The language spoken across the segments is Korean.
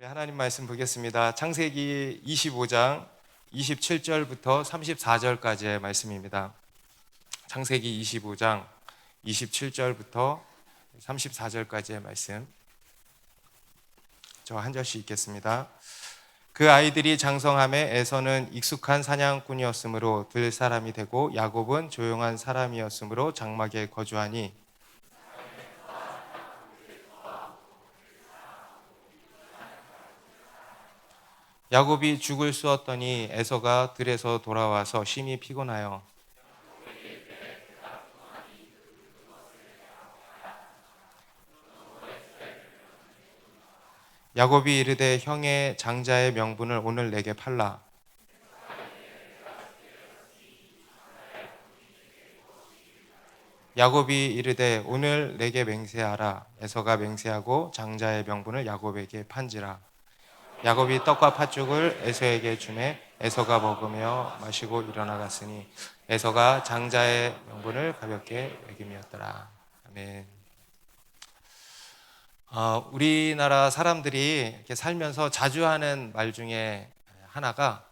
하나님 말씀 보겠습니다. 창세기 25장 27절부터 34절까지의 말씀입니다. 창세기 25장 27절부터 34절까지의 말씀, 저 한 절씩 읽겠습니다. 그 아이들이 장성함에 에서는 익숙한 사냥꾼이었으므로 들 사람이 되고 야곱은 조용한 사람이었으므로 장막에 거주하니 야곱이 죽을 쑤었더니 에서가 들에서 돌아와서 심히 피곤하여 야곱이 이르되 형의 장자의 명분을 오늘 내게 팔라. 야곱이 이르되 오늘 내게 맹세하라. 에서가 맹세하고 장자의 명분을 야곱에게 판지라. 야곱이 떡과 팥죽을 에서에게 주매 에서가 먹으며 마시고 일어나갔으니 에서가 장자의 명분을 가볍게 여김이었더라. 아멘. 우리나라 사람들이 이렇게 살면서 자주 하는 말 중에 하나가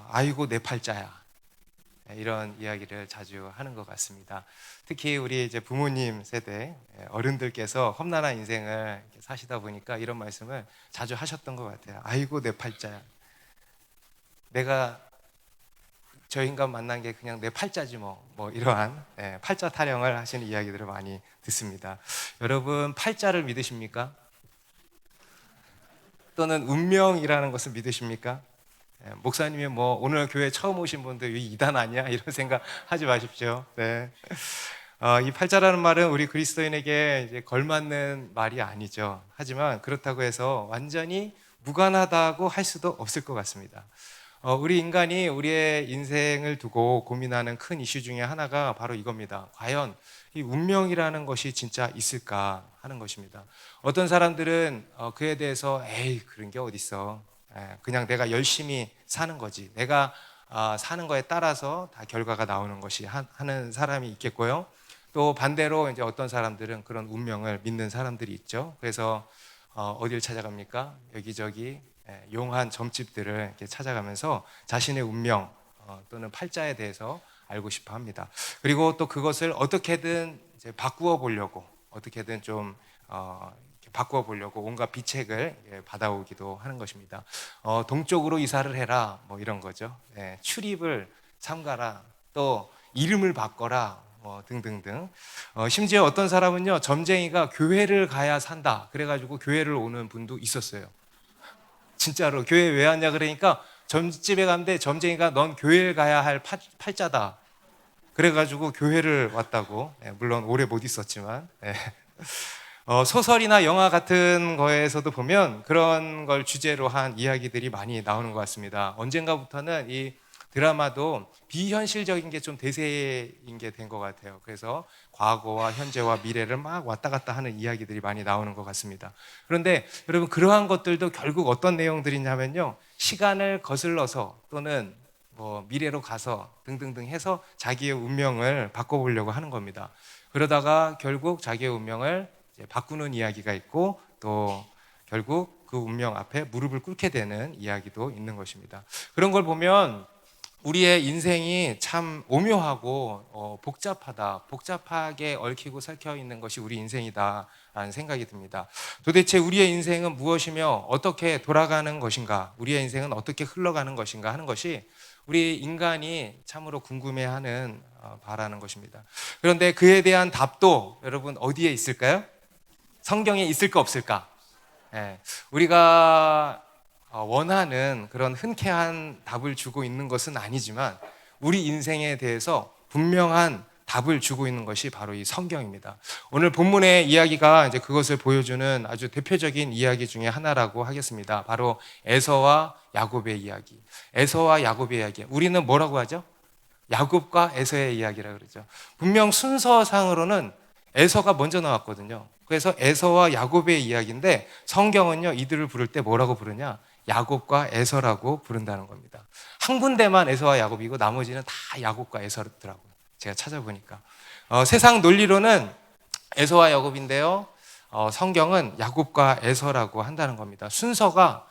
아이고 내 팔자야, 이런 이야기를 자주 하는 것 같습니다. 특히 우리 이제 부모님 세대 어른들께서 험난한 인생을 사시다 보니까 이런 말씀을 자주 하셨던 것 같아요. 아이고 내 팔자야. 내가 저 인간 만난 게 그냥 내 팔자지 뭐 이러한 팔자 타령을 하시는 이야기들을 많이 듣습니다. 여러분 팔자를 믿으십니까? 또는 운명이라는 것을 믿으십니까? 목사님이 오늘 교회 처음 오신 분들 이 이단 아니야? 이런 생각 하지 마십시오. 네. 이 팔자라는 말은 우리 그리스도인에게 이제 걸맞는 말이 아니죠. 하지만 그렇다고 해서 완전히 무관하다고 할 수도 없을 것 같습니다. 우리 인간이 우리의 인생을 두고 고민하는 큰 이슈 중에 하나가 바로 이겁니다. 과연 이 운명이라는 것이 진짜 있을까 하는 것입니다. 어떤 사람들은 그에 대해서 에이 그런 게 어딨어, 그냥 내가 열심히 사는 거지, 내가 사는 거에 따라서 다 결과가 나오는 것이 하는 사람이 있겠고요. 또 반대로 이제 어떤 사람들은 그런 운명을 믿는 사람들이 있죠. 그래서 어디를 찾아갑니까? 여기저기 용한 점집들을 이렇게 찾아가면서 자신의 운명 또는 팔자에 대해서 알고 싶어 합니다. 그리고 또 그것을 어떻게든 이제 바꾸어 보려고, 어떻게든 좀 바꾸어 보려고 온갖 비책을 받아오기도 하는 것입니다. 동쪽으로 이사를 해라, 이런 거죠. 출입을 삼가라, 또 이름을 바꿔라, 등등등. 심지어 어떤 사람은요, 점쟁이가 교회를 가야 산다 그래가지고 교회를 오는 분도 있었어요. 진짜로 교회 왜 왔냐 그러니까 점집에 갔는데 점쟁이가 넌 교회를 가야 할 팔자다 그래가지고 교회를 왔다고. 물론 오래 못 있었지만. 소설이나 영화 같은 거에서도 보면 그런 걸 주제로 한 이야기들이 많이 나오는 것 같습니다. 언젠가부터는 이 드라마도 비현실적인 게 좀 대세인 게 된 것 같아요. 그래서 과거와 현재와 미래를 막 왔다 갔다 하는 이야기들이 많이 나오는 것 같습니다. 그런데 여러분, 그러한 것들도 결국 어떤 내용들이냐면요, 시간을 거슬러서 또는 미래로 가서 등등등 해서 자기의 운명을 바꿔보려고 하는 겁니다. 그러다가 결국 자기의 운명을 바꾸는 이야기가 있고, 또 결국 그 운명 앞에 무릎을 꿇게 되는 이야기도 있는 것입니다. 그런 걸 보면 우리의 인생이 참 오묘하고 복잡하게 얽히고 설켜 있는 것이 우리 인생이다라는 생각이 듭니다. 도대체 우리의 인생은 무엇이며 어떻게 돌아가는 것인가, 우리의 인생은 어떻게 흘러가는 것인가 하는 것이 우리 인간이 참으로 궁금해하는 바라는 것입니다. 그런데 그에 대한 답도 여러분 어디에 있을까요? 성경에 있을까 없을까? 우리가 원하는 그런 흔쾌한 답을 주고 있는 것은 아니지만 우리 인생에 대해서 분명한 답을 주고 있는 것이 바로 이 성경입니다. 오늘 본문의 이야기가 이제 그것을 보여주는 아주 대표적인 이야기 중에 하나라고 하겠습니다. 바로 에서와 야곱의 이야기. 에서와 야곱의 이야기. 우리는 뭐라고 하죠? 야곱과 에서의 이야기라고 그러죠. 분명 순서상으로는 에서가 먼저 나왔거든요. 그래서 에서와 야곱의 이야기인데 성경은요, 이들을 부를 때 뭐라고 부르냐? 야곱과 에서라고 부른다는 겁니다. 한 군데만 에서와 야곱이고 나머지는 다 야곱과 에서더라고요. 제가 찾아보니까 세상 논리로는 에서와 야곱인데요. 성경은 야곱과 에서라고 한다는 겁니다. 순서가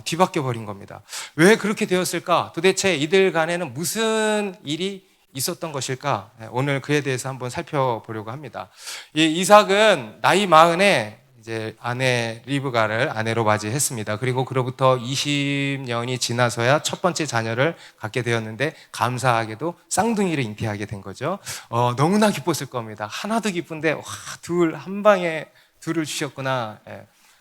뒤바뀌어 버린 겁니다. 왜 그렇게 되었을까? 도대체 이들 간에는 무슨 일이 있었던 것일까? 오늘 그에 대해서 한번 살펴보려고 합니다. 이삭은 나이 40에 이제 아내 리브가를 아내로 맞이했습니다. 그리고 그로부터 20년이 지나서야 첫 번째 자녀를 갖게 되었는데 감사하게도 쌍둥이를 잉태하게 된 거죠. 너무나 기뻤을 겁니다. 하나도 기쁜데 와, 한 방에 둘을 주셨구나.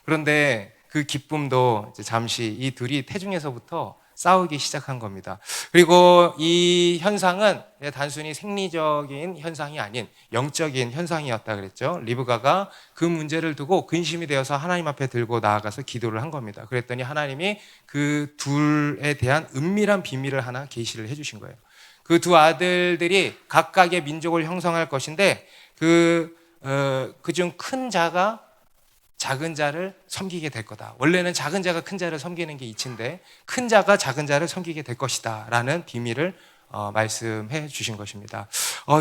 그런데 그 기쁨도 이제 잠시 이 둘이 태중에서부터 싸우기 시작한 겁니다. 그리고 이 현상은 단순히 생리적인 현상이 아닌 영적인 현상이었다 그랬죠. 리브가가 그 문제를 두고 근심이 되어서 하나님 앞에 들고 나아가서 기도를 한 겁니다. 그랬더니 하나님이 그 둘에 대한 은밀한 비밀을 하나 계시를 해주신 거예요. 그 두 아들들이 각각의 민족을 형성할 것인데 그중 큰 자가 작은 자를 섬기게 될 거다. 원래는 작은 자가 큰 자를 섬기는 게 이치인데 큰 자가 작은 자를 섬기게 될 것이다 라는 비밀을 말씀해 주신 것입니다.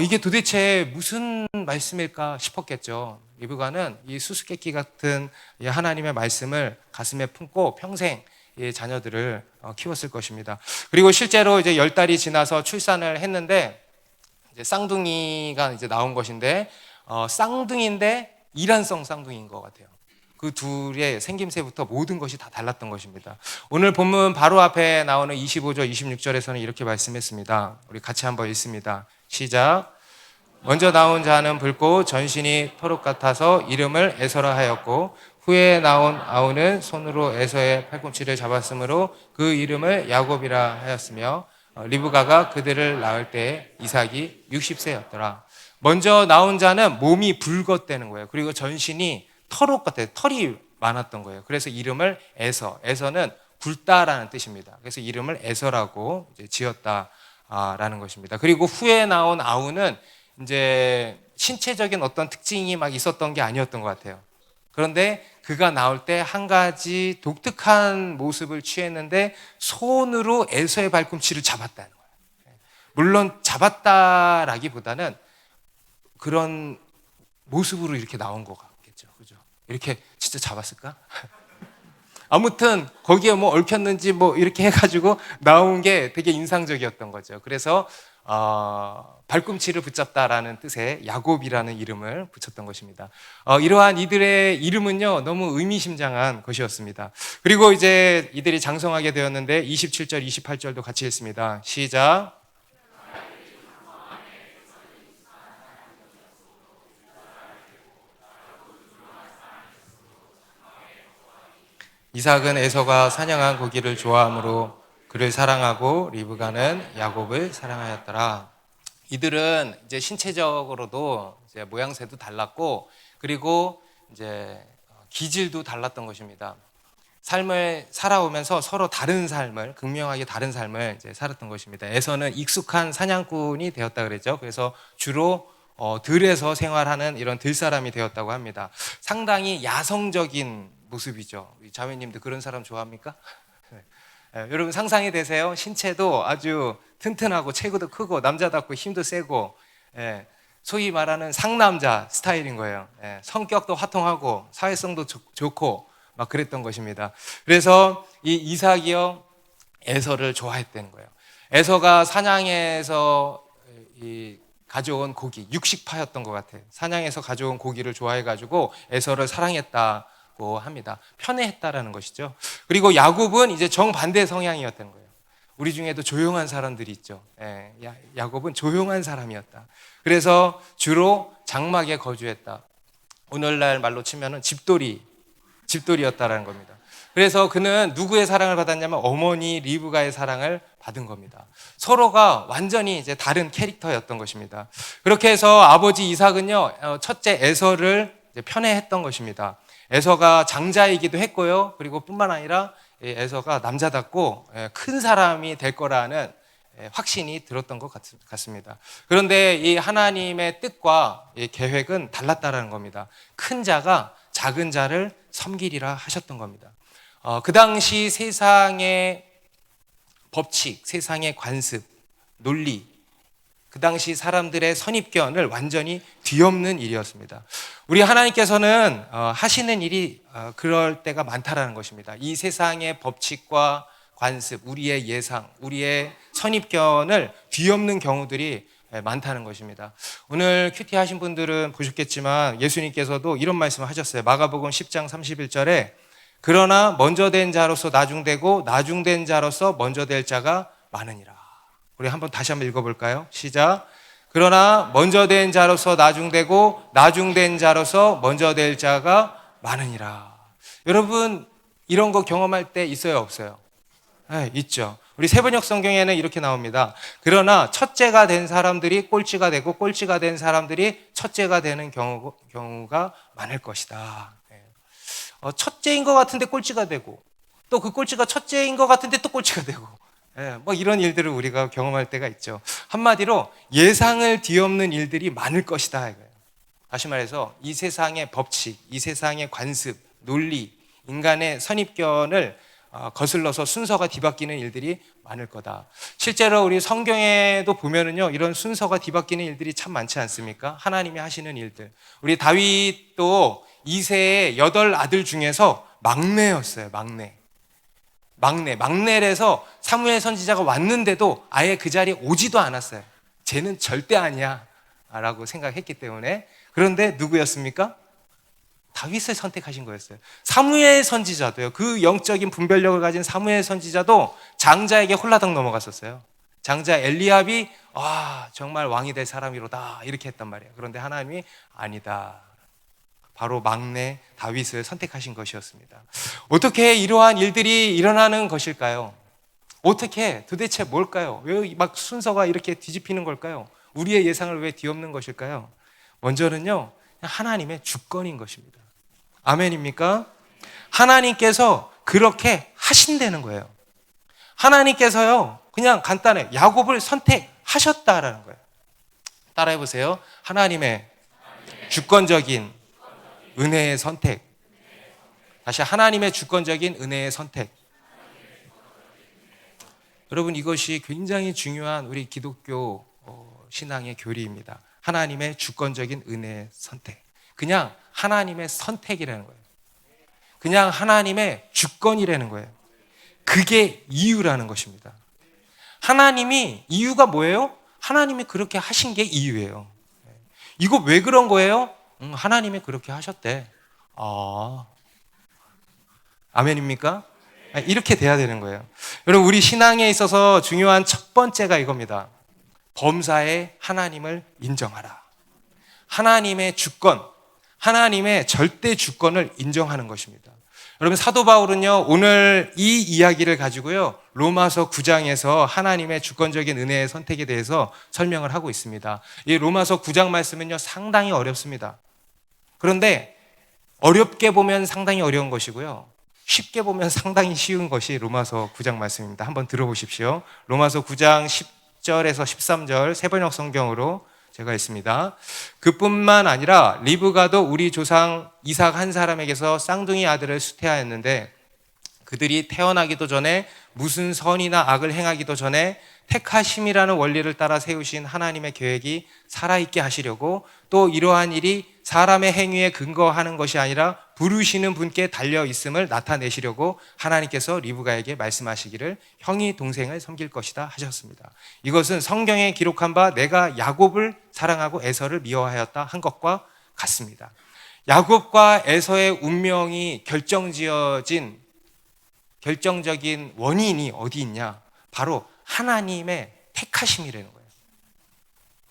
이게 도대체 무슨 말씀일까 싶었겠죠. 리브가는 이 수수께끼 같은 하나님의 말씀을 가슴에 품고 평생 이 자녀들을 키웠을 것입니다. 그리고 실제로 이제 10달이 지나서 출산을 했는데 이제 쌍둥이가 이제 나온 것인데 쌍둥이인데 이란성 쌍둥이인 것 같아요. 그 둘의 생김새부터 모든 것이 다 달랐던 것입니다. 오늘 본문 바로 앞에 나오는 25절, 26절에서는 이렇게 말씀했습니다. 우리 같이 한번 읽습니다. 시작. 먼저 나온 자는 붉고 전신이 토록 같아서 이름을 에서라 하였고 후에 나온 아우는 손으로 에서의 팔꿈치를 잡았으므로 그 이름을 야곱이라 하였으며 리브가가 그들을 낳을 때 이삭이 60세였더라. 먼저 나온 자는 몸이 붉었다는 거예요. 그리고 전신이 터록 같아요. 털이 많았던 거예요. 그래서 이름을 에서, 에서는 굵다라는 뜻입니다. 그래서 이름을 에서라고 이제 지었다라는 것입니다. 그리고 후에 나온 아우는 이제 신체적인 어떤 특징이 막 있었던 게 아니었던 것 같아요. 그런데 그가 나올 때 한 가지 독특한 모습을 취했는데 손으로 에서의 발꿈치를 잡았다는 거예요. 물론 잡았다라기보다는 그런 모습으로 이렇게 나온 거가 그죠? 이렇게 진짜 잡았을까? 아무튼 거기에 뭐 얽혔는지 뭐 이렇게 해가지고 나온 게 되게 인상적이었던 거죠. 그래서 발꿈치를 붙잡다라는 뜻의 야곱이라는 이름을 붙였던 것입니다. 이러한 이들의 이름은요 너무 의미심장한 것이었습니다. 그리고 이제 이들이 장성하게 되었는데 27절, 28절도 같이 읽습니다. 시작. 이삭은 에서가 사냥한 고기를 좋아하므로 그를 사랑하고 리브가는 야곱을 사랑하였더라. 이들은 이제 신체적으로도 이제 모양새도 달랐고 그리고 이제 기질도 달랐던 것입니다. 삶을 살아오면서 서로 다른 삶을 극명하게 다른 삶을 이제 살았던 것입니다. 에서는 익숙한 사냥꾼이 되었다 그랬죠. 그래서 주로 들에서 생활하는 이런 들사람이 되었다고 합니다. 상당히 야성적인 모습이죠. 자매님들 그런 사람 좋아합니까? 여러분 상상이 되세요? 신체도 아주 튼튼하고 체구도 크고 남자답고 힘도 세고 소위 말하는 상남자 스타일인 거예요. 성격도 화통하고 사회성도 좋고 막 그랬던 것입니다. 그래서 이 이삭이요 에서를 좋아했다는 거예요. 에서가 사냥에서 가져온 고기, 육식파였던 것 같아요. 사냥에서 가져온 고기를 좋아해가지고 에서를 사랑했다고 합니다. 편애했다라는 것이죠. 그리고 야곱은 이제 정반대 성향이었던 거예요. 우리 중에도 조용한 사람들이 있죠. 야곱은 조용한 사람이었다. 그래서 주로 장막에 거주했다. 오늘날 말로 치면은 집돌이였다라는 겁니다. 그래서 그는 누구의 사랑을 받았냐면 어머니 리브가의 사랑을 받은 겁니다. 서로가 완전히 이제 다른 캐릭터였던 것입니다. 그렇게 해서 아버지 이삭은요, 첫째 에서를 편애했던 것입니다. 에서가 장자이기도 했고요. 그리고 뿐만 아니라 에서가 남자답고 큰 사람이 될 거라는 확신이 들었던 것 같습니다. 그런데 이 하나님의 뜻과 계획은 달랐다는 겁니다. 큰 자가 작은 자를 섬기리라 하셨던 겁니다. 그 당시 세상의 법칙, 세상의 관습, 논리, 그 당시 사람들의 선입견을 완전히 뒤엎는 일이었습니다. 우리 하나님께서는 하시는 일이 그럴 때가 많다라는 것입니다. 이 세상의 법칙과 관습, 우리의 예상, 우리의 선입견을 뒤엎는 경우들이 많다는 것입니다. 오늘 큐티 하신 분들은 보셨겠지만 예수님께서도 이런 말씀을 하셨어요. 마가복음 10장 31절에 그러나 먼저 된 자로서 나중되고 나중된 자로서 먼저 될 자가 많으니라. 우리 다시 한번 읽어볼까요? 시작. 그러나 먼저 된 자로서 나중되고 나중된 자로서 먼저 될 자가 많으니라. 여러분 이런 거 경험할 때 있어요, 없어요? 네, 있죠. 우리 세번역 성경에는 이렇게 나옵니다. 그러나 첫째가 된 사람들이 꼴찌가 되고 꼴찌가 된 사람들이 첫째가 되는 경우가 많을 것이다. 첫째인 것 같은데 꼴찌가 되고 또 그 꼴찌가 첫째인 것 같은데 또 꼴찌가 되고 뭐 이런 일들을 우리가 경험할 때가 있죠. 한마디로 예상을 뒤엎는 일들이 많을 것이다 이거예요. 다시 말해서 이 세상의 법칙, 이 세상의 관습, 논리, 인간의 선입견을 거슬러서 순서가 뒤바뀌는 일들이 많을 거다. 실제로 우리 성경에도 보면은요, 이런 순서가 뒤바뀌는 일들이 참 많지 않습니까? 하나님이 하시는 일들. 우리 다윗도 이세의 8아들 중에서 막내였어요. 막내래서 사무엘 선지자가 왔는데도 아예 그 자리에 오지도 않았어요. 쟤는 절대 아니야 라고 생각했기 때문에. 그런데 누구였습니까? 다윗을 선택하신 거였어요. 사무엘 선지자도요. 그 영적인 분별력을 가진 사무엘 선지자도 장자에게 홀라당 넘어갔었어요. 장자 엘리압이 정말 왕이 될 사람이로다 이렇게 했단 말이에요. 그런데 하나님이 아니다. 바로 막내 다윗을 선택하신 것이었습니다. 어떻게 이러한 일들이 일어나는 것일까요? 어떻게 도대체 뭘까요? 왜 막 순서가 이렇게 뒤집히는 걸까요? 우리의 예상을 왜 뒤엎는 것일까요? 먼저는요, 하나님의 주권인 것입니다. 아멘입니까? 하나님께서 그렇게 하신다는 거예요. 하나님께서요, 그냥 간단해. 야곱을 선택하셨다라는 거예요. 따라해 보세요. 하나님의 주권적인 은혜의 선택. 다시 하나님의 주권적인 은혜의 선택. 여러분 이것이 굉장히 중요한 우리 기독교 신앙의 교리입니다. 하나님의 주권적인 은혜의 선택. 그냥 하나님의 선택이라는 거예요. 그냥 하나님의 주권이라는 거예요. 그게 이유라는 것입니다. 하나님이 이유가 뭐예요? 하나님이 그렇게 하신 게 이유예요. 이거 왜 그런 거예요? 하나님이 그렇게 하셨대. 아멘입니까? 이렇게 돼야 되는 거예요. 여러분 우리 신앙에 있어서 중요한 첫 번째가 이겁니다. 범사에 하나님을 인정하라. 하나님의 주권, 하나님의 절대 주권을 인정하는 것입니다. 여러분 사도 바울은요 오늘 이 이야기를 가지고요 로마서 9장에서 하나님의 주권적인 은혜의 선택에 대해서 설명을 하고 있습니다. 이 로마서 9장 말씀은요 상당히 어렵습니다. 그런데 어렵게 보면 상당히 어려운 것이고요 쉽게 보면 상당히 쉬운 것이 로마서 9장 말씀입니다. 한번 들어보십시오. 로마서 9장 10절에서 13절 세번역 성경으로 제가 있습니다. 그뿐만 아니라 리브가도 우리 조상 이삭 한 사람에게서 쌍둥이 아들을 수태하였는데 그들이 태어나기도 전에 무슨 선이나 악을 행하기도 전에 택하심이라는 원리를 따라 세우신 하나님의 계획이 살아있게 하시려고 또 이러한 일이 사람의 행위에 근거하는 것이 아니라 부르시는 분께 달려있음을 나타내시려고 하나님께서 리브가에게 말씀하시기를 형이 동생을 섬길 것이다 하셨습니다. 이것은 성경에 기록한 바 내가 야곱을 사랑하고 에서를 미워하였다 한 것과 같습니다. 야곱과 에서의 운명이 결정지어진 결정적인 원인이 어디 있냐? 바로 하나님의 택하심이라는 거예요.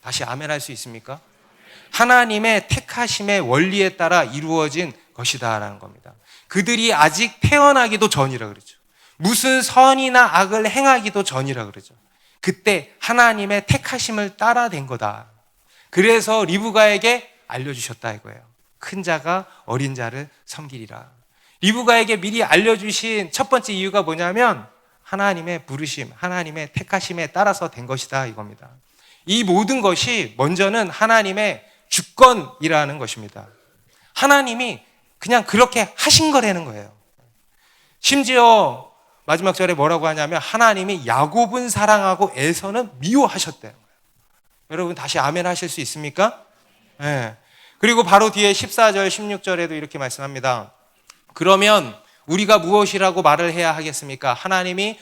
다시 아멘 할 수 있습니까? 하나님의 택하심의 원리에 따라 이루어진 것이다라는 겁니다. 그들이 아직 태어나기도 전이라 그러죠. 무슨 선이나 악을 행하기도 전이라 그러죠. 그때 하나님의 택하심을 따라 된 거다. 그래서 리브가에게 알려주셨다 이거예요. 큰 자가 어린 자를 섬기리라. 리브가에게 미리 알려주신 첫 번째 이유가 뭐냐면 하나님의 부르심, 하나님의 택하심에 따라서 된 것이다 이겁니다. 이 모든 것이 먼저는 하나님의 주권이라는 것입니다. 하나님이 그냥 그렇게 하신 거라는 거예요. 심지어 마지막 절에 뭐라고 하냐면 하나님이 야곱은 사랑하고 에서는 미워하셨다는 거예요. 여러분 다시 아멘 하실 수 있습니까? 네. 그리고 바로 뒤에 14절, 16절에도 이렇게 말씀합니다. 그러면 우리가 무엇이라고 말을 해야 하겠습니까? 하나님이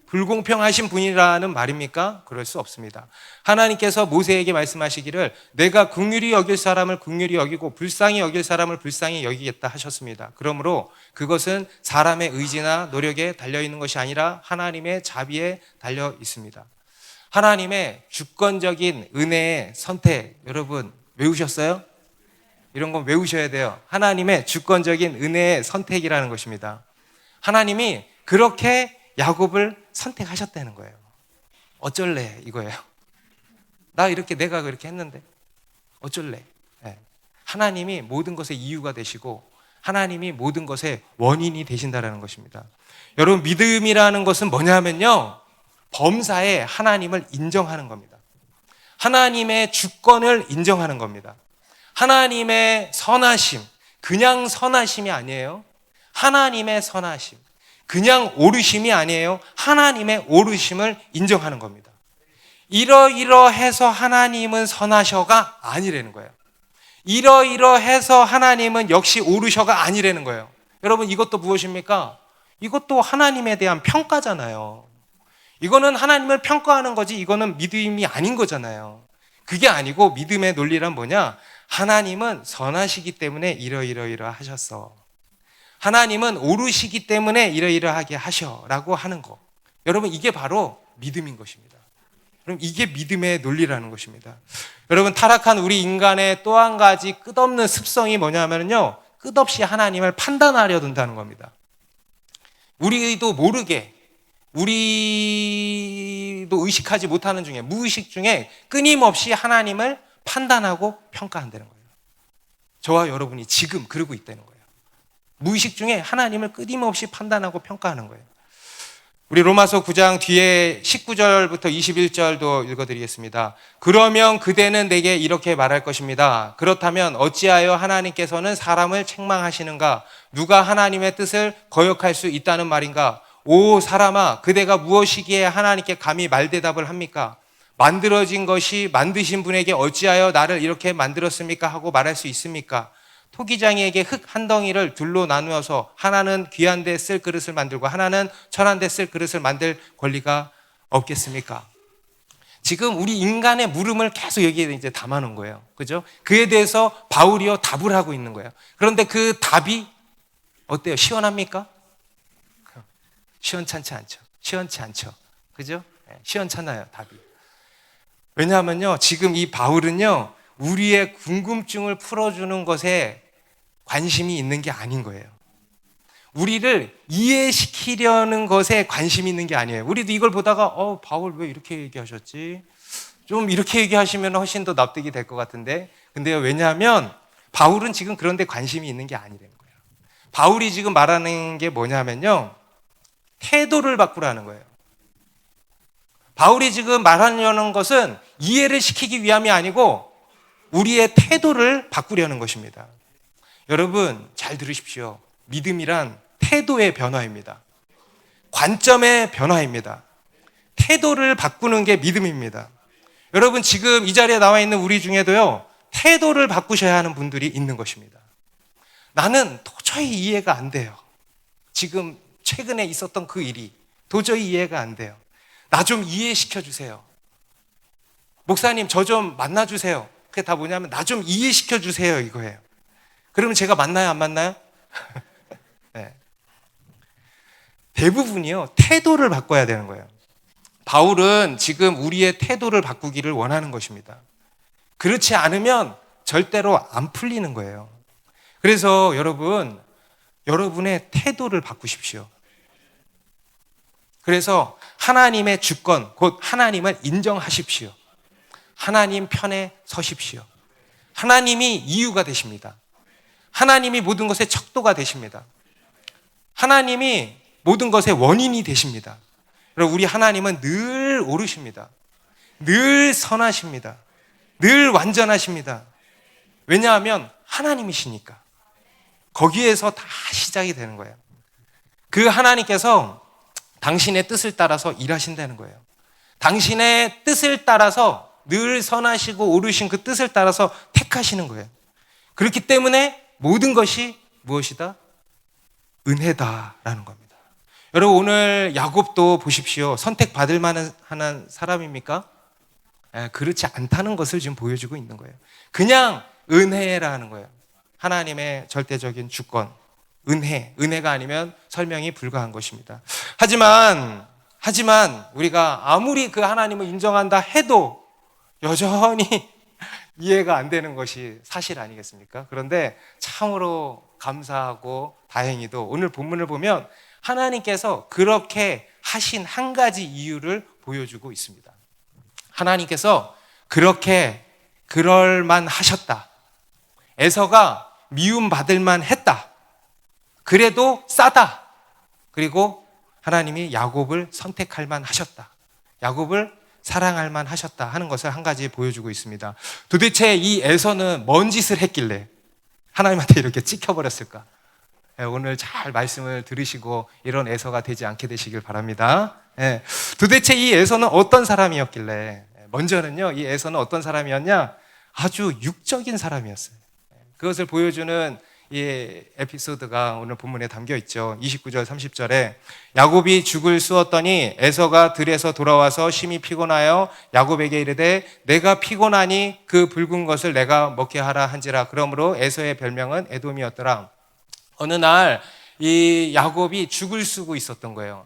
불공평하신 분이라는 말입니까? 그럴 수 없습니다. 하나님께서 모세에게 말씀하시기를 내가 긍휼히 여길 사람을 긍휼히 여기고 불쌍히 여길 사람을 불쌍히 여기겠다 하셨습니다. 그러므로 그것은 사람의 의지나 노력에 달려있는 것이 아니라 하나님의 자비에 달려 있습니다. 하나님의 주권적인 은혜의 선택, 여러분 외우셨어요? 이런 건 외우셔야 돼요. 하나님의 주권적인 은혜의 선택이라는 것입니다. 하나님이 그렇게 야곱을 선택하셨다는 거예요. 어쩔래 이거예요. 내가 그렇게 했는데 어쩔래. 네. 하나님이 모든 것의 이유가 되시고 하나님이 모든 것의 원인이 되신다는 것입니다. 여러분 믿음이라는 것은 뭐냐면요, 범사에 하나님을 인정하는 겁니다. 하나님의 주권을 인정하는 겁니다. 하나님의 선하심, 그냥 선하심이 아니에요. 하나님의 선하심, 그냥 오르심이 아니에요. 하나님의 오르심을 인정하는 겁니다. 이러이러해서 하나님은 선하셔가 아니라는 거예요. 이러이러해서 하나님은 역시 오르셔가 아니라는 거예요. 여러분 이것도 무엇입니까? 이것도 하나님에 대한 평가잖아요. 이거는 하나님을 평가하는 거지 이거는 믿음이 아닌 거잖아요. 그게 아니고 믿음의 논리란 뭐냐? 하나님은 선하시기 때문에 이러이러 하셨어. 하나님은 오르시기 때문에 이러이러하게 하셔라고 하는 거. 여러분 이게 바로 믿음인 것입니다. 그럼 이게 믿음의 논리라는 것입니다. 여러분 타락한 우리 인간의 또 한 가지 끝없는 습성이 뭐냐면요, 끝없이 하나님을 판단하려 든다는 겁니다. 우리도 모르게, 우리도 의식하지 못하는 중에, 무의식 중에 끊임없이 하나님을 판단하고 평가한다는 거예요. 저와 여러분이 지금 그러고 있다는 거예요. 무의식 중에 하나님을 끊임없이 판단하고 평가하는 거예요. 우리 로마서 9장 뒤에 19절부터 21절도 읽어드리겠습니다. 그러면 그대는 내게 이렇게 말할 것입니다. 그렇다면 어찌하여 하나님께서는 사람을 책망하시는가? 누가 하나님의 뜻을 거역할 수 있다는 말인가? 오 사람아, 그대가 무엇이기에 하나님께 감히 말대답을 합니까? 만들어진 것이 만드신 분에게 어찌하여 나를 이렇게 만들었습니까? 하고 말할 수 있습니까? 토기장이에게 흙 한 덩이를 둘로 나누어서 하나는 귀한 데 쓸 그릇을 만들고 하나는 천한 데 쓸 그릇을 만들 권리가 없겠습니까? 지금 우리 인간의 물음을 계속 여기에 이제 담아놓은 거예요. 그죠? 그에 대해서 바울이요 답을 하고 있는 거예요. 그런데 그 답이 어때요? 시원합니까? 시원찮지 않죠. 시원치 않죠. 그죠? 시원찮아요, 답이. 왜냐하면요, 지금 이 바울은요, 우리의 궁금증을 풀어주는 것에 관심이 있는 게 아닌 거예요. 우리를 이해시키려는 것에 관심이 있는 게 아니에요. 우리도 이걸 보다가 바울 왜 이렇게 얘기하셨지? 좀 이렇게 얘기하시면 훨씬 더 납득이 될 것 같은데, 근데요, 왜냐하면 바울은 지금 그런 데 관심이 있는 게 아니라는 거예요. 바울이 지금 말하는 게 뭐냐면요, 태도를 바꾸라는 거예요. 바울이 지금 말하려는 것은 이해를 시키기 위함이 아니고 우리의 태도를 바꾸려는 것입니다. 여러분 잘 들으십시오. 믿음이란 태도의 변화입니다. 관점의 변화입니다. 태도를 바꾸는 게 믿음입니다. 여러분 지금 이 자리에 나와 있는 우리 중에도요, 태도를 바꾸셔야 하는 분들이 있는 것입니다. 나는 도저히 이해가 안 돼요. 지금 최근에 있었던 그 일이 도저히 이해가 안 돼요. 나 좀 이해시켜 주세요. 목사님 저 좀 만나주세요. 그게 다 뭐냐면 나 좀 이해시켜 주세요 이거예요. 그러면 제가 만나요 안 만나요? 네. 대부분이요 태도를 바꿔야 되는 거예요. 바울은 지금 우리의 태도를 바꾸기를 원하는 것입니다. 그렇지 않으면 절대로 안 풀리는 거예요. 그래서 여러분의 태도를 바꾸십시오. 그래서 하나님의 주권, 곧 하나님을 인정하십시오. 하나님 편에 서십시오. 하나님이 이유가 되십니다. 하나님이 모든 것의 척도가 되십니다. 하나님이 모든 것의 원인이 되십니다. 여러분, 우리 하나님은 늘 오르십니다. 늘 선하십니다. 늘 완전하십니다. 왜냐하면 하나님이시니까. 거기에서 다 시작이 되는 거예요. 그 하나님께서 당신의 뜻을 따라서 일하신다는 거예요. 당신의 뜻을 따라서 늘 선하시고 옳으신 그 뜻을 따라서 택하시는 거예요. 그렇기 때문에 모든 것이 무엇이다? 은혜다라는 겁니다. 여러분, 오늘 야곱도 보십시오. 선택받을 만한 사람입니까? 그렇지 않다는 것을 지금 보여주고 있는 거예요. 그냥 은혜라는 거예요. 하나님의 절대적인 주권, 은혜가 아니면 설명이 불가한 것입니다. 하지만 우리가 아무리 그 하나님을 인정한다 해도 여전히 이해가 안 되는 것이 사실 아니겠습니까? 그런데 참으로 감사하고 다행히도 오늘 본문을 보면 하나님께서 그렇게 하신 한 가지 이유를 보여주고 있습니다. 하나님께서 그렇게 그럴만 하셨다. 에서가 미움받을 만 했다. 그래도 싸다. 그리고 하나님이 야곱을 선택할 만 하셨다. 야곱을 사랑할 만 하셨다 하는 것을 한 가지 보여주고 있습니다. 도대체 이 에서는 뭔 짓을 했길래 하나님한테 이렇게 찍혀버렸을까? 오늘 잘 말씀을 들으시고 이런 에서가 되지 않게 되시길 바랍니다. 도대체 이 에서는 어떤 사람이었길래, 먼저는요, 이 에서는 어떤 사람이었냐? 아주 육적인 사람이었어요. 그것을 보여주는 이 에피소드가 오늘 본문에 담겨 있죠. 29절 30절에 야곱이 죽을 쑤었더니 에서가 들에서 돌아와서 심히 피곤하여 야곱에게 이르되 내가 피곤하니 그 붉은 것을 내가 먹게 하라 한지라. 그러므로 에서의 별명은 에돔이었더라. 어느 날 이 야곱이 죽을 쓰고 있었던 거예요.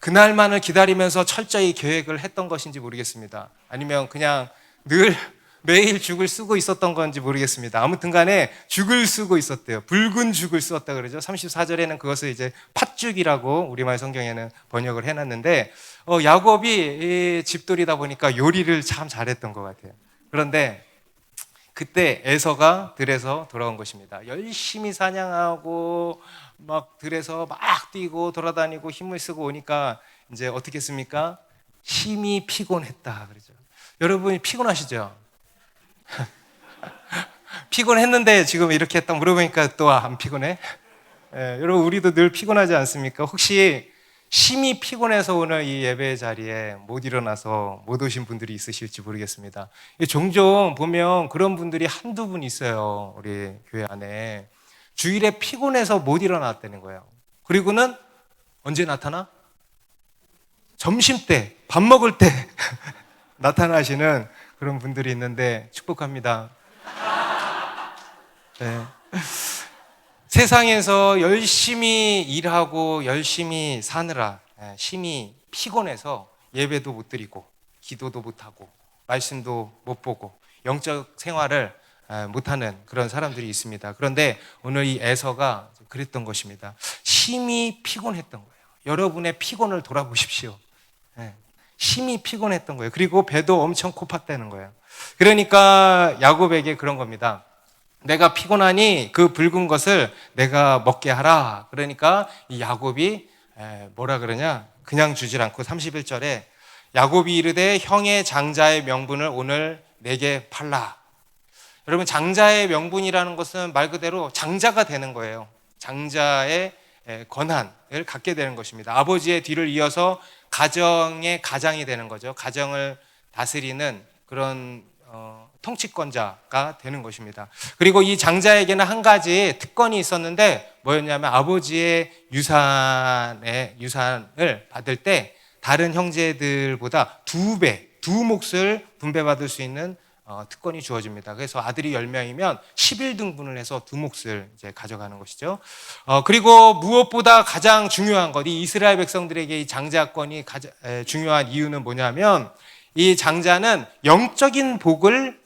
그날만을 기다리면서 철저히 계획을 했던 것인지 모르겠습니다. 아니면 그냥 늘 매일 죽을 쓰고 있었던 건지 모르겠습니다. 아무튼 간에 죽을 쓰고 있었대요. 붉은 죽을 쓰었다 그러죠. 34절에는 그것을 이제 팥죽이라고 우리말 성경에는 번역을 해놨는데, 야곱이 집돌이다 보니까 요리를 참 잘했던 것 같아요. 그런데 그때 에서가 들에서 돌아온 것입니다. 열심히 사냥하고 막 들에서 막 뛰고 돌아다니고 힘을 쓰고 오니까 이제 어떻게 했습니까? 심히 피곤했다 그러죠. 여러분이 피곤하시죠? 피곤했는데 지금 이렇게 했다 물어보니까 또 안 피곤해? 여러분, 우리도 늘 피곤하지 않습니까? 혹시 심히 피곤해서 오늘 이 예배 자리에 못 일어나서 못 오신 분들이 있으실지 모르겠습니다. 종종 보면 그런 분들이 한두 분 있어요. 우리 교회 안에 주일에 피곤해서 못 일어났다는 거예요. 그리고는 언제 나타나? 점심때, 밥 먹을 때 나타나시는 그런 분들이 있는데 축복합니다. 네. 세상에서 열심히 일하고 열심히 사느라 심히 피곤해서 예배도 못 드리고 기도도 못하고 말씀도 못 보고 영적 생활을 못하는 그런 사람들이 있습니다. 그런데 오늘 이 에서가 그랬던 것입니다. 심히 피곤했던 거예요. 여러분의 피곤을 돌아보십시오. 심히 피곤했던 거예요. 그리고 배도 엄청 고팠다는 거예요. 그러니까 야곱에게 그런 겁니다. 내가 피곤하니 그 붉은 것을 내가 먹게 하라. 그러니까 이 야곱이 뭐라 그러냐? 그냥 주질 않고 31절에 야곱이 이르되 형의 장자의 명분을 오늘 내게 팔라. 여러분, 장자의 명분이라는 것은 말 그대로 장자가 되는 거예요. 장자의 권한을 갖게 되는 것입니다. 아버지의 뒤를 이어서 가정의 가장이 되는 거죠. 가정을 다스리는 그런 통치권자가 되는 것입니다. 그리고 이 장자에게는 한 가지 특권이 있었는데 뭐였냐면 아버지의 유산을 받을 때 다른 형제들보다 두 몫을 분배받을 수 있는 특권이 주어집니다. 그래서 아들이 10명이면 11등분을 해서 두 몫을 이제 가져가는 것이죠. 그리고 무엇보다 가장 중요한 것, 이 이스라엘 백성들에게 이 장자권이 중요한 이유는 뭐냐면 이 장자는 영적인 복을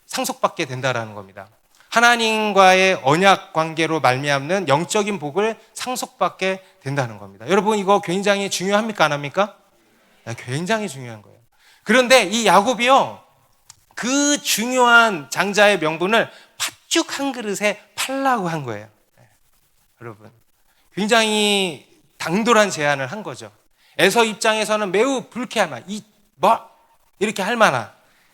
상속받게 된다라는 겁니다. 하나님과의 언약 관계로 말미암는 영적인 복을 상속받게 된다는 겁니다. 여러분, 이거 굉장히 중요합니까? 안 합니까? 굉장히 중요한 거예요. 그런데 이 야곱이요, 그 중요한 장자의 명분을 팥죽 한 그릇에 팔라고 한 거예요. 여러분, 굉장히 당돌한 제안을 한 거죠. 에서 입장에서는 매우 불쾌할 만한, 이렇게 할 만한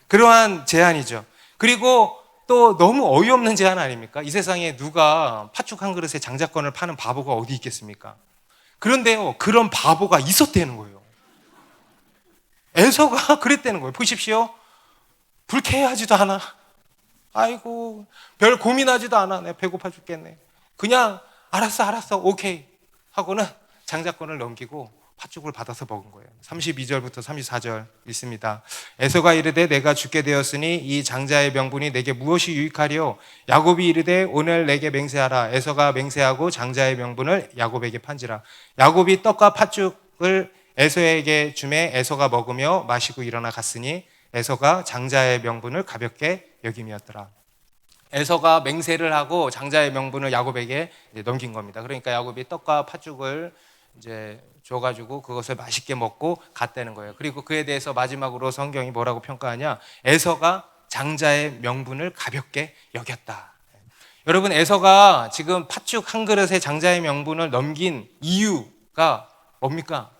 그러한 제안이죠. 그리고 또 너무 어이없는 제안 아닙니까? 이 세상에 누가 팥죽 한 그릇에 장자권을 파는 바보가 어디 있겠습니까? 그런데요, 그런 바보가 있었다는 거예요. 에서가 그랬다는 거예요. 보십시오. 불쾌하지도 않아. 아이고, 별 고민하지도 않아. 내가 배고파 죽겠네. 그냥 알았어, 오케이 하고는 장자권을 넘기고 팥죽을 받아서 먹은 거예요. 32절부터 34절 읽습니다. 에서가 이르되 내가 죽게 되었으니 이 장자의 명분이 내게 무엇이 유익하리요? 야곱이 이르되 오늘 내게 맹세하라. 에서가 맹세하고 장자의 명분을 야곱에게 판지라. 야곱이 떡과 팥죽을 에서에게 주매 에서가 먹으며 마시고 일어나 갔으니 에서가 장자의 명분을 가볍게 여김이었더라. 에서가 맹세를 하고 장자의 명분을 야곱에게 넘긴 겁니다. 그러니까 야곱이 떡과 팥죽을 이제 줘가지고 그것을 맛있게 먹고 갔다는 거예요. 그리고 그에 대해서 마지막으로 성경이 뭐라고 평가하냐? 에서가 장자의 명분을 가볍게 여겼다. 여러분, 에서가 지금 팥죽 한 그릇에 장자의 명분을 넘긴 이유가 뭡니까?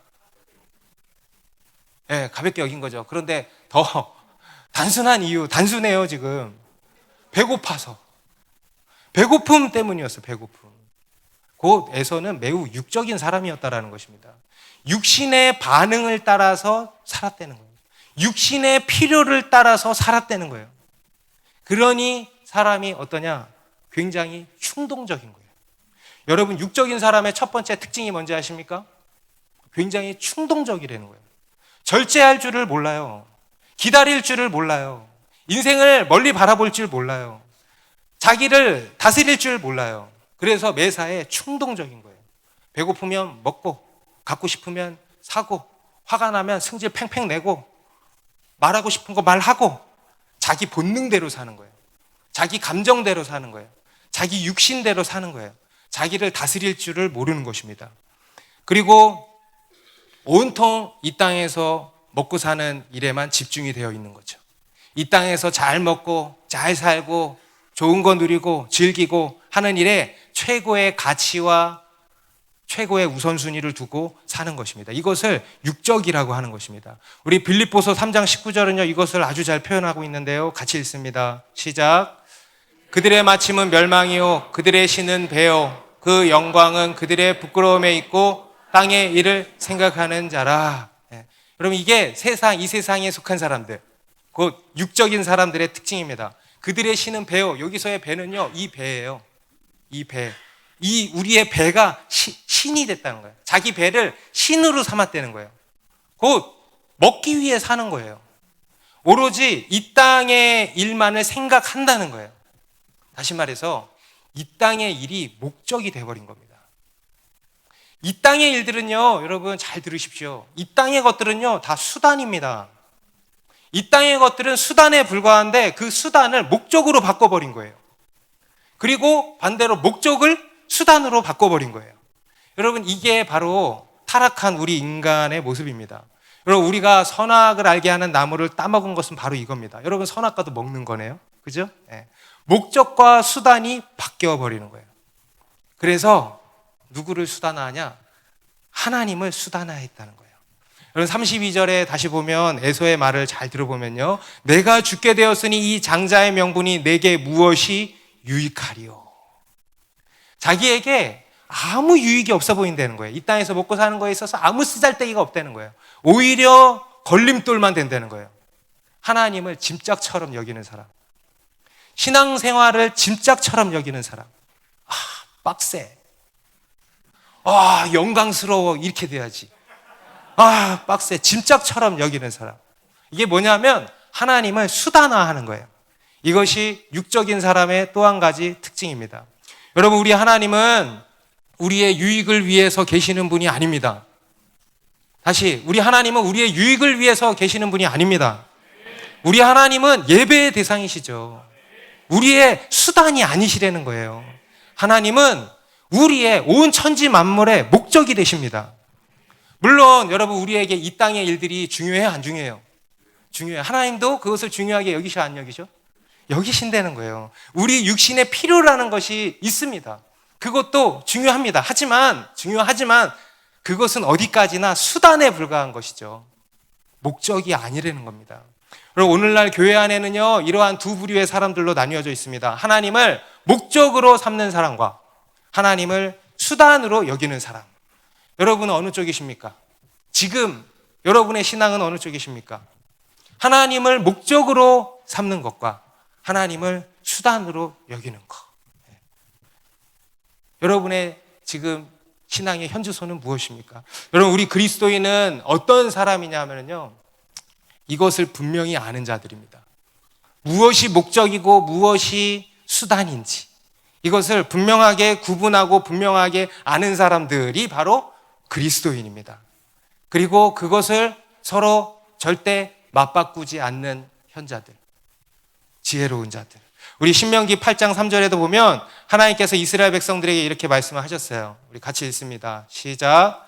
네, 가볍게 여긴 거죠. 그런데 더 단순한 이유, 단순해요. 지금 배고파서, 배고픔 때문이었어요. 배고픔. 곧 에서는 매우 육적인 사람이었다라는 것입니다. 육신의 반응을 따라서 살았다는 거예요. 육신의 필요를 따라서 살았다는 거예요. 그러니 사람이 어떠냐? 굉장히 충동적인 거예요. 여러분, 육적인 사람의 첫 번째 특징이 뭔지 아십니까? 굉장히 충동적이라는 거예요. 절제할 줄을 몰라요. 기다릴 줄을 몰라요. 인생을 멀리 바라볼 줄 몰라요. 자기를 다스릴 줄 몰라요. 그래서 매사에 충동적인 거예요. 배고프면 먹고, 갖고 싶으면 사고, 화가 나면 승질 팽팽 내고, 말하고 싶은 거 말하고, 자기 본능대로 사는 거예요. 자기 감정대로 사는 거예요. 자기 육신대로 사는 거예요. 자기를 다스릴 줄을 모르는 것입니다. 그리고 온통 이 땅에서 먹고 사는 일에만 집중이 되어 있는 거죠. 이 땅에서 잘 먹고 잘 살고 좋은 거 누리고 즐기고 하는 일에 최고의 가치와 최고의 우선순위를 두고 사는 것입니다. 이것을 육적이라고 하는 것입니다. 우리 빌립보서 3장 19절은요, 이것을 아주 잘 표현하고 있는데요. 같이 읽습니다. 시작. 그들의 마침은 멸망이요 그들의 신은 배요 그 영광은 그들의 부끄러움에 있고 땅의 일을 생각하는 자라. 여러분, 이게 이 세상에 속한 사람들, 곧 육적인 사람들의 특징입니다. 그들의 신은 배요. 여기서의 배는요, 이 배예요. 이 배. 우리의 배가 신이 됐다는 거예요. 자기 배를 신으로 삼았다는 거예요. 곧 먹기 위해 사는 거예요. 오로지 이 땅의 일만을 생각한다는 거예요. 다시 말해서 이 땅의 일이 목적이 돼버린 겁니다. 이 땅의 일들은요, 여러분 잘 들으십시오. 이 땅의 것들은요, 다 수단입니다. 이 땅의 것들은 수단에 불과한데 그 수단을 목적으로 바꿔버린 거예요. 그리고 반대로 목적을 수단으로 바꿔버린 거예요. 여러분, 이게 바로 타락한 우리 인간의 모습입니다. 여러분, 우리가 선악을 알게 하는 나무를 따먹은 것은 바로 이겁니다. 여러분, 선악과도 먹는 거네요. 그죠? 네. 목적과 수단이 바뀌어버리는 거예요. 그래서 누구를 수단화하냐? 하나님을 수단화했다는 거예요. 여러분, 32절에 다시 보면 에서의 말을 잘 들어보면요, 내가 죽게 되었으니 이 장자의 명분이 내게 무엇이 유익하리요? 자기에게 아무 유익이 없어 보인다는 거예요. 이 땅에서 먹고 사는 거에 있어서 아무 쓰잘데기가 없다는 거예요. 오히려 걸림돌만 된다는 거예요. 하나님을 짐짝처럼 여기는 사람, 신앙생활을 짐짝처럼 여기는 사람. 빡세. 영광스러워. 이렇게 돼야지. 빡세. 짐짝처럼 여기는 사람. 이게 뭐냐면 하나님을 수단화하는 거예요. 이것이 육적인 사람의 또 한 가지 특징입니다. 여러분, 우리 하나님은 우리의 유익을 위해서 계시는 분이 아닙니다. 다시, 우리 하나님은 우리의 유익을 위해서 계시는 분이 아닙니다. 우리 하나님은 예배의 대상이시죠. 우리의 수단이 아니시라는 거예요. 하나님은 우리의 온 천지 만물의 목적이 되십니다. 물론 여러분, 우리에게 이 땅의 일들이 중요해요, 안 중요해요? 중요해요. 하나님도 그것을 중요하게 여기셔, 안 여기셔? 여기신다는 거예요. 우리 육신의 필요라는 것이 있습니다. 그것도 중요합니다. 중요하지만 그것은 어디까지나 수단에 불과한 것이죠. 목적이 아니라는 겁니다. 그리고 오늘날 교회 안에는요, 이러한 두 부류의 사람들로 나뉘어져 있습니다. 하나님을 목적으로 삼는 사람과 하나님을 수단으로 여기는 사람. 여러분은 어느 쪽이십니까? 지금 여러분의 신앙은 어느 쪽이십니까? 하나님을 목적으로 삼는 것과 하나님을 수단으로 여기는 것. 여러분의 지금 신앙의 현주소는 무엇입니까? 여러분, 우리 그리스도인은 어떤 사람이냐면요, 이것을 분명히 아는 자들입니다. 무엇이 목적이고 무엇이 수단인지 이것을 분명하게 구분하고 분명하게 아는 사람들이 바로 그리스도인입니다. 그리고 그것을 서로 절대 맞바꾸지 않는 현자들, 지혜로운 자들. 우리 신명기 8장 3절에도 보면 하나님께서 이스라엘 백성들에게 이렇게 말씀을 하셨어요. 우리 같이 읽습니다. 시작.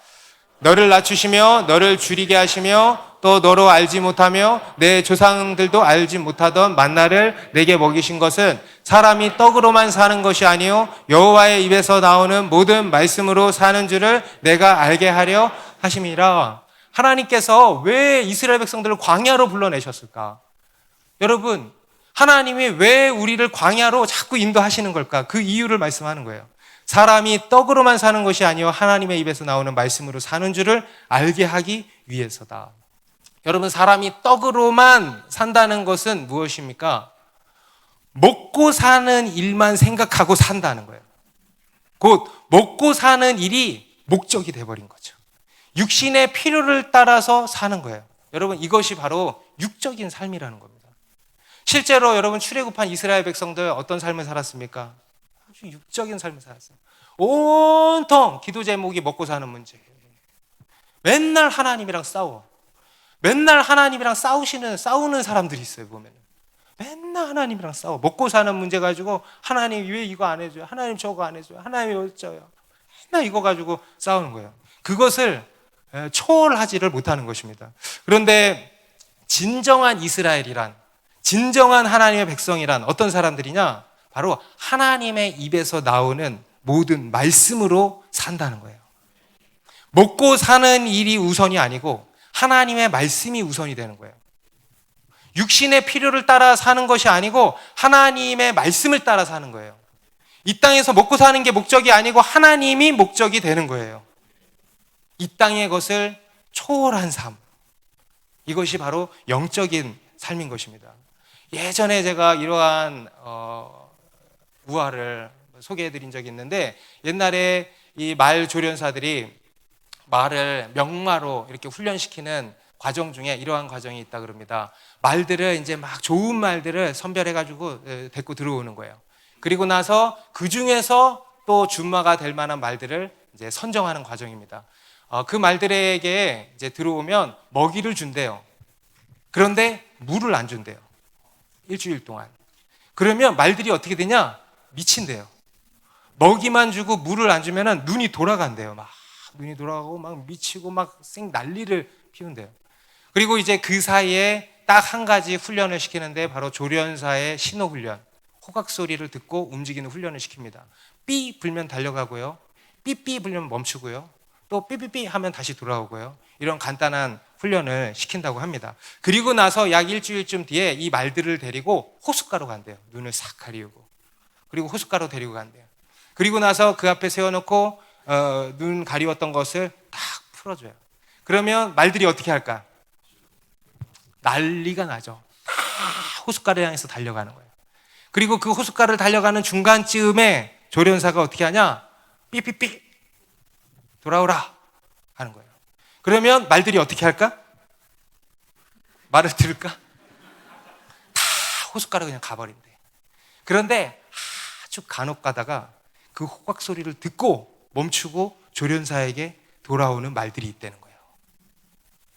너를 낮추시며 너를 줄이게 하시며 또 너로 알지 못하며 내 조상들도 알지 못하던 만나를 내게 먹이신 것은 사람이 떡으로만 사는 것이 아니요 여호와의 입에서 나오는 모든 말씀으로 사는 줄을 내가 알게 하려 하심이라. 하나님께서 왜 이스라엘 백성들을 광야로 불러내셨을까? 여러분, 하나님이 왜 우리를 광야로 자꾸 인도하시는 걸까? 그 이유를 말씀하는 거예요. 사람이 떡으로만 사는 것이 아니요 하나님의 입에서 나오는 말씀으로 사는 줄을 알게 하기 위해서다. 여러분, 사람이 떡으로만 산다는 것은 무엇입니까? 먹고 사는 일만 생각하고 산다는 거예요. 곧 먹고 사는 일이 목적이 돼버린 거죠. 육신의 필요를 따라서 사는 거예요. 여러분, 이것이 바로 육적인 삶이라는 겁니다. 실제로 여러분, 출애굽한 이스라엘 백성들 어떤 삶을 살았습니까? 아주 육적인 삶을 살았어요. 온통 기도 제목이 먹고 사는 문제예요. 맨날 하나님이랑 싸워. 맨날 하나님이랑 싸우는 사람들이 있어요, 보면. 맨날 하나님이랑 싸워. 먹고 사는 문제 가지고 하나님 왜 이거 안 해줘요? 하나님 저거 안 해줘요? 하나님 왜 어쩌요? 맨날 이거 가지고 싸우는 거예요. 그것을 초월하지를 못하는 것입니다. 그런데 진정한 이스라엘이란, 진정한 하나님의 백성이란 어떤 사람들이냐? 바로 하나님의 입에서 나오는 모든 말씀으로 산다는 거예요. 먹고 사는 일이 우선이 아니고 하나님의 말씀이 우선이 되는 거예요. 육신의 필요를 따라 사는 것이 아니고 하나님의 말씀을 따라 사는 거예요. 이 땅에서 먹고 사는 게 목적이 아니고 하나님이 목적이 되는 거예요. 이 땅의 것을 초월한 삶. 이것이 바로 영적인 삶인 것입니다. 예전에 제가 이러한 우화를 소개해드린 적이 있는데, 옛날에 이 말 조련사들이 말을 명마로 이렇게 훈련시키는 과정 중에 이러한 과정이 있다 그럽니다. 말들을 이제 막 좋은 말들을 선별해가지고 데리고 들어오는 거예요. 그리고 나서 그 중에서 또 준마가 될 만한 말들을 이제 선정하는 과정입니다. 그 말들에게 이제 들어오면 먹이를 준대요. 그런데 물을 안 준대요. 일주일 동안. 그러면 말들이 어떻게 되냐? 미친대요. 먹이만 주고 물을 안 주면은 눈이 돌아간대요. 막 눈이 돌아가고 막 미치고 막 생 난리를 피운대요. 그리고 이제 그 사이에 딱 한 가지 훈련을 시키는데 바로 조련사의 신호 훈련. 호각 소리를 듣고 움직이는 훈련을 시킵니다. 삐 불면 달려가고요. 삐삐 불면 멈추고요. 또 삐삐삐 하면 다시 돌아오고요. 이런 간단한 훈련을 시킨다고 합니다. 그리고 나서 약 일주일쯤 뒤에 이 말들을 데리고 호숫가로 간대요. 눈을 싹 가리우고. 그리고 호숫가로 데리고 간대요. 그리고 나서 그 앞에 세워놓고 눈 가리웠던 것을 딱 풀어줘요. 그러면 말들이 어떻게 할까? 난리가 나죠. 다 호숫가를 향해서 달려가는 거예요. 그리고 그 호숫가를 달려가는 중간쯤에 조련사가 어떻게 하냐? 삐삐삐 돌아오라 하는 거예요. 그러면 말들이 어떻게 할까? 말을 들을까? 다 호숫가로 그냥 가버린대. 그런데 아주 간혹 가다가 그 호각 소리를 듣고 멈추고 조련사에게 돌아오는 말들이 있다는 거예요.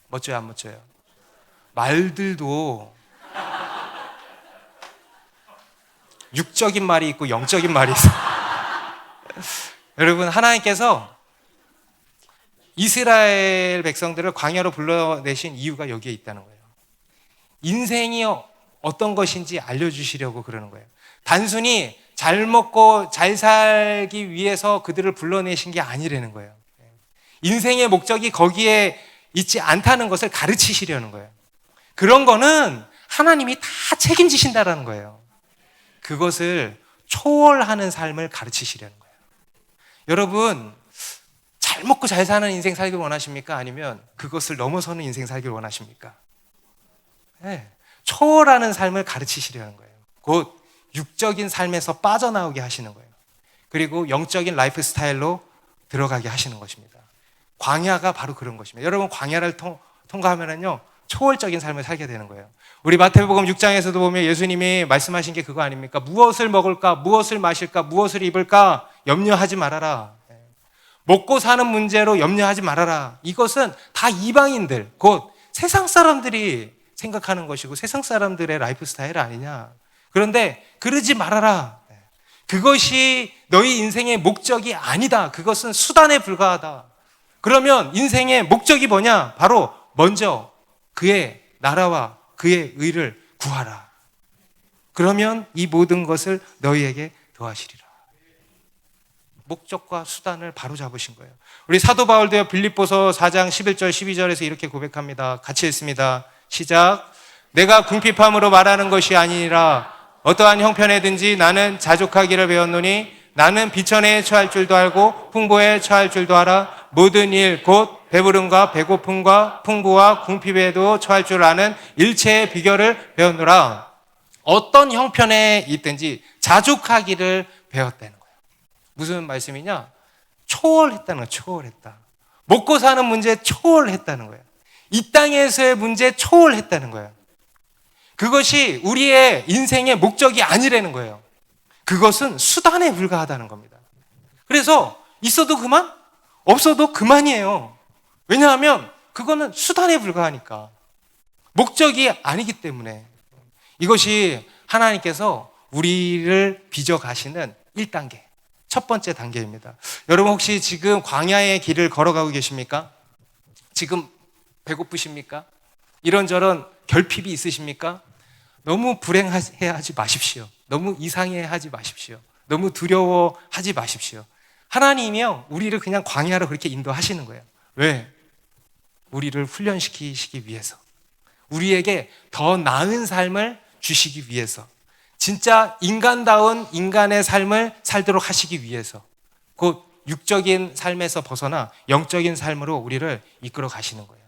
멋져요, 안 멋져요? 말들도 육적인 말이 있고 영적인 말이 있어요. 여러분, 하나님께서 이스라엘 백성들을 광야로 불러내신 이유가 여기에 있다는 거예요. 인생이 어떤 것인지 알려주시려고 그러는 거예요. 단순히 잘 먹고 잘 살기 위해서 그들을 불러내신 게 아니라는 거예요. 인생의 목적이 거기에 있지 않다는 것을 가르치시려는 거예요. 그런 거는 하나님이 다 책임지신다라는 거예요. 그것을 초월하는 삶을 가르치시려는 거예요. 여러분, 잘 잘 먹고 잘 사는 인생 살기를 원하십니까? 아니면 그것을 넘어서는 인생 살기를 원하십니까? 네. 초월하는 삶을 가르치시려는 거예요. 곧 육적인 삶에서 빠져나오게 하시는 거예요. 그리고 영적인 라이프 스타일로 들어가게 하시는 것입니다. 광야가 바로 그런 것입니다. 여러분, 광야를 통과하면은요, 초월적인 삶을 살게 되는 거예요. 우리 마태복음 6장에서도 보면 예수님이 말씀하신 게 그거 아닙니까? 무엇을 먹을까? 무엇을 마실까? 무엇을 입을까? 염려하지 말아라. 먹고 사는 문제로 염려하지 말아라. 이것은 다 이방인들, 곧 세상 사람들이 생각하는 것이고 세상 사람들의 라이프 스타일 아니냐. 그런데 그러지 말아라. 그것이 너희 인생의 목적이 아니다. 그것은 수단에 불과하다. 그러면 인생의 목적이 뭐냐? 바로 먼저 그의 나라와 그의 의를 구하라. 그러면 이 모든 것을 너희에게 더하시리라. 목적과 수단을 바로 잡으신 거예요. 우리 사도 바울도요, 빌립보서 4장 11절 12절에서 이렇게 고백합니다. 같이 읽습니다. 시작. 내가 궁핍함으로 말하는 것이 아니라 어떠한 형편에든지 나는 자족하기를 배웠노니 나는 비천에 처할 줄도 알고 풍부에 처할 줄도 알아. 모든 일 곧 배부름과 배고픔과 풍부와 궁핍에도 처할 줄 아는 일체의 비결을 배웠노라. 어떤 형편에 있든지 자족하기를 배웠다는 거예요. 무슨 말씀이냐? 초월했다는 거예요. 초월했다. 먹고 사는 문제 초월했다는 거예요. 이 땅에서의 문제 초월했다는 거예요. 그것이 우리의 인생의 목적이 아니라는 거예요. 그것은 수단에 불과하다는 겁니다. 그래서 있어도 그만, 없어도 그만이에요. 왜냐하면 그거는 수단에 불과하니까. 목적이 아니기 때문에. 이것이 하나님께서 우리를 빚어가시는 1단계, 첫 번째 단계입니다. 여러분, 혹시 지금 광야의 길을 걸어가고 계십니까? 지금 배고프십니까? 이런저런 결핍이 있으십니까? 너무 불행해하지 마십시오. 너무 이상해하지 마십시오. 너무 두려워하지 마십시오. 하나님이요, 우리를 그냥 광야로 그렇게 인도하시는 거예요. 왜? 우리를 훈련시키시기 위해서. 우리에게 더 나은 삶을 주시기 위해서. 진짜 인간다운 인간의 삶을 살도록 하시기 위해서. 곧 육적인 삶에서 벗어나 영적인 삶으로 우리를 이끌어 가시는 거예요.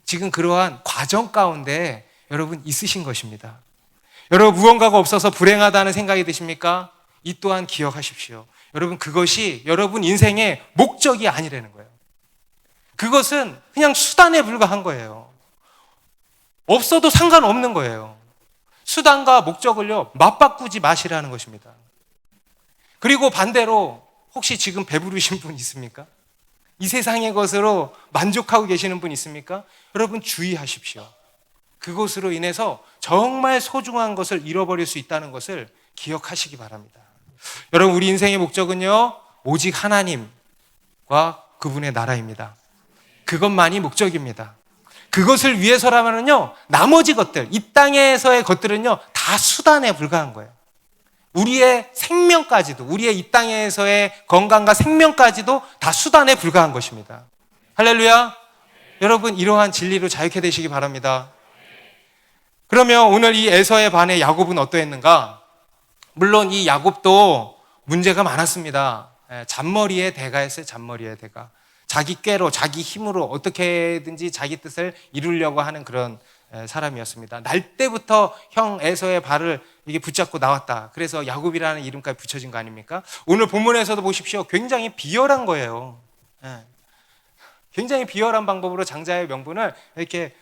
지금 그러한 과정 가운데 여러분 있으신 것입니다. 여러분, 무언가가 없어서 불행하다는 생각이 드십니까? 이 또한 기억하십시오. 여러분, 그것이 여러분 인생의 목적이 아니라는 거예요. 그것은 그냥 수단에 불과한 거예요. 없어도 상관없는 거예요. 수단과 목적을요, 맞바꾸지 마시라는 것입니다. 그리고 반대로 혹시 지금 배부르신 분 있습니까? 이 세상의 것으로 만족하고 계시는 분 있습니까? 여러분, 주의하십시오. 그것으로 인해서 정말 소중한 것을 잃어버릴 수 있다는 것을 기억하시기 바랍니다. 여러분, 우리 인생의 목적은요, 오직 하나님과 그분의 나라입니다. 그것만이 목적입니다. 그것을 위해서라면요, 나머지 것들, 이 땅에서의 것들은요, 다 수단에 불과한 거예요. 우리의 생명까지도, 우리의 이 땅에서의 건강과 생명까지도 다 수단에 불과한 것입니다. 할렐루야. 여러분, 이러한 진리로 자유케 되시기 바랍니다. 그러면 오늘 이 에서의 반의 야곱은 어떠했는가? 물론 이 야곱도 문제가 많았습니다. 잔머리의 대가였어요. 잔머리의 대가. 자기 꾀로, 자기 힘으로 어떻게든지 자기 뜻을 이루려고 하는 그런 사람이었습니다. 날 때부터 형 에서의 발을 이게 붙잡고 나왔다. 그래서 야곱이라는 이름까지 붙여진 거 아닙니까? 오늘 본문에서도 보십시오. 굉장히 비열한 거예요. 굉장히 비열한 방법으로 장자의 명분을 이렇게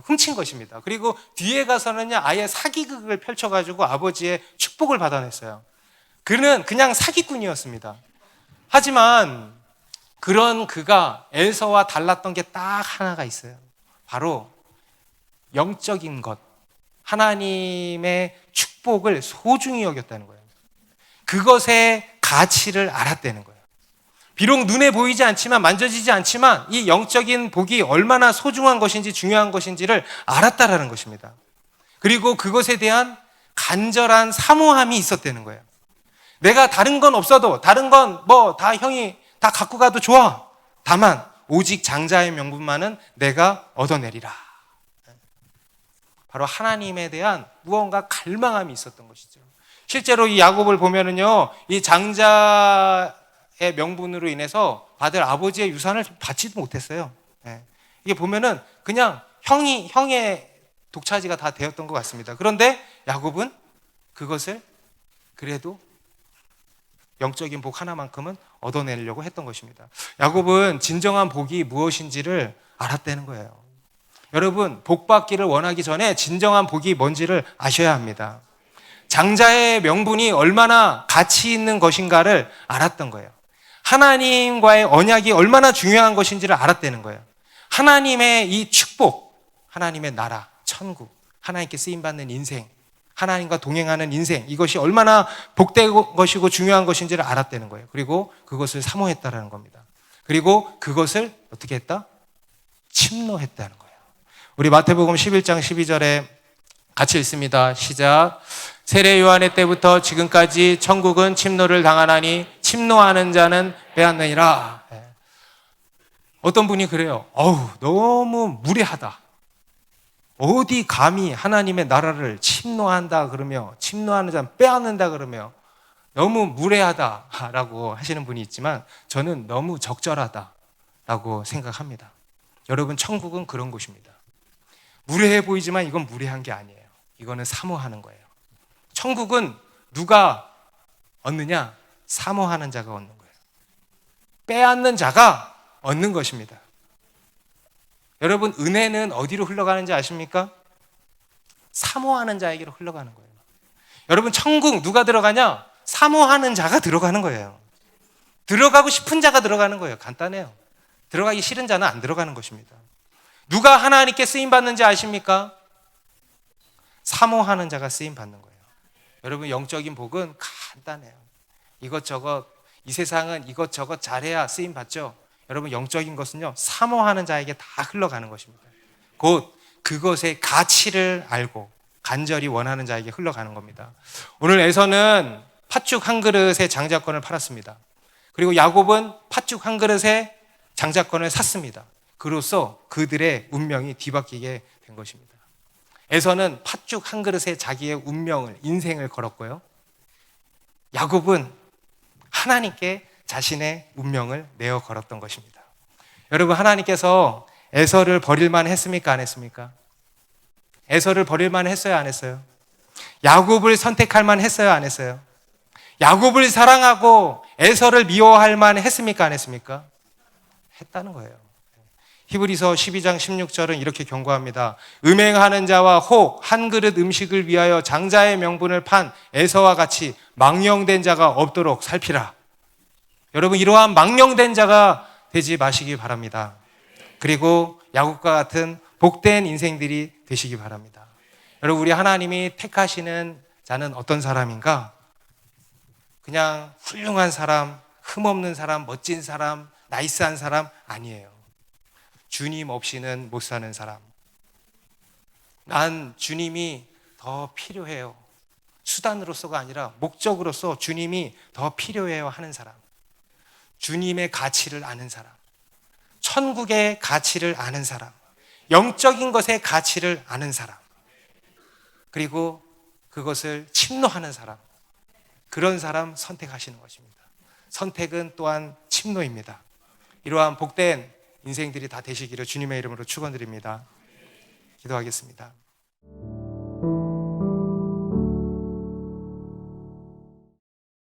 훔친 것입니다. 그리고 뒤에 가서는요, 아예 사기극을 펼쳐가지고 아버지의 축복을 받아냈어요. 그는 그냥 사기꾼이었습니다. 하지만 그런 그가 에서와 달랐던 게 딱 하나가 있어요. 바로 영적인 것, 하나님의 축복을 소중히 여겼다는 거예요. 그것의 가치를 알았다는 거예요. 비록 눈에 보이지 않지만, 만져지지 않지만 이 영적인 복이 얼마나 소중한 것인지 중요한 것인지를 알았다라는 것입니다. 그리고 그것에 대한 간절한 사모함이 있었다는 거예요. 내가 다른 건 없어도, 다른 건 뭐 다 형이 다 갖고 가도 좋아. 다만 오직 장자의 명분만은 내가 얻어내리라. 바로 하나님에 대한 무언가 갈망함이 있었던 것이죠. 실제로 이 야곱을 보면은요, 이 장자의 명분으로 인해서 받을 아버지의 유산을 받지도 못했어요. 예. 이게 보면은 그냥 형의 독차지가 다 되었던 것 같습니다. 그런데 야곱은 그것을 그래도 영적인 복 하나만큼은 얻어내려고 했던 것입니다. 야곱은 진정한 복이 무엇인지를 알았다는 거예요. 여러분, 복 받기를 원하기 전에 진정한 복이 뭔지를 아셔야 합니다. 장자의 명분이 얼마나 가치 있는 것인가를 알았던 거예요. 하나님과의 언약이 얼마나 중요한 것인지를 알았다는 거예요. 하나님의 이 축복, 하나님의 나라, 천국, 하나님께 쓰임받는 인생, 하나님과 동행하는 인생, 이것이 얼마나 복된 것이고 중요한 것인지를 알았다는 거예요. 그리고 그것을 사모했다는 겁니다. 그리고 그것을 어떻게 했다? 침노했다는 거예요. 우리 마태복음 11장 12절에 같이 읽습니다. 시작. 세례 요한의 때부터 지금까지 천국은 침노를 당하나니 침노하는 자는 빼앗느니라. 어떤 분이 그래요. 너무 무례하다. 어디 감히 하나님의 나라를 침노한다 그러며 침노하는 자는 빼앗는다 그러며 너무 무례하다라고 하시는 분이 있지만 저는 너무 적절하다라고 생각합니다. 여러분, 천국은 그런 곳입니다. 무례해 보이지만 이건 무례한 게 아니에요. 이거는 사모하는 거예요. 천국은 누가 얻느냐? 사모하는 자가 얻는 거예요. 빼앗는 자가 얻는 것입니다. 여러분, 은혜는 어디로 흘러가는지 아십니까? 사모하는 자에게로 흘러가는 거예요. 여러분, 천국 누가 들어가냐? 사모하는 자가 들어가는 거예요. 들어가고 싶은 자가 들어가는 거예요. 간단해요. 들어가기 싫은 자는 안 들어가는 것입니다. 누가 하나님께 쓰임받는지 아십니까? 사모하는 자가 쓰임받는 거예요. 여러분, 영적인 복은 간단해요. 이것저것, 이 세상은 이것저것 잘해야 쓰임받죠. 여러분, 영적인 것은요, 사모하는 자에게 다 흘러가는 것입니다. 곧 그것의 가치를 알고 간절히 원하는 자에게 흘러가는 겁니다. 오늘 에서는 팥죽 한 그릇의 장자권을 팔았습니다. 그리고 야곱은 팥죽 한 그릇의 장자권을 샀습니다. 그로써 그들의 운명이 뒤바뀌게 된 것입니다. 에서는 팥죽 한 그릇에 자기의 운명을, 인생을 걸었고요. 야곱은 하나님께 자신의 운명을 내어 걸었던 것입니다. 여러분, 하나님께서 에서를 버릴만 했습니까? 안 했습니까? 에서를 버릴만 했어요? 안 했어요? 야곱을 선택할 만 했어요? 안 했어요? 야곱을 사랑하고 에서를 미워할 만 했습니까? 안 했습니까? 했다는 거예요. 히브리서 12장 16절은 이렇게 경고합니다. 음행하는 자와 혹 한 그릇 음식을 위하여 장자의 명분을 판 에서와 같이 망령된 자가 없도록 살피라. 여러분, 이러한 망령된 자가 되지 마시기 바랍니다. 그리고 야곱과 같은 복된 인생들이 되시기 바랍니다. 여러분, 우리 하나님이 택하시는 자는 어떤 사람인가? 그냥 훌륭한 사람, 흠없는 사람, 멋진 사람, 나이스한 사람 아니에요. 주님 없이는 못 사는 사람. 난 주님이 더 필요해요. 수단으로서가 아니라 목적으로서 주님이 더 필요해요 하는 사람. 주님의 가치를 아는 사람. 천국의 가치를 아는 사람. 영적인 것의 가치를 아는 사람. 그리고 그것을 침노하는 사람. 그런 사람 선택하시는 것입니다. 선택은 또한 침노입니다. 이러한 복된 인생들이 다 되시기를 주님의 이름으로 축원드립니다. 기도하겠습니다.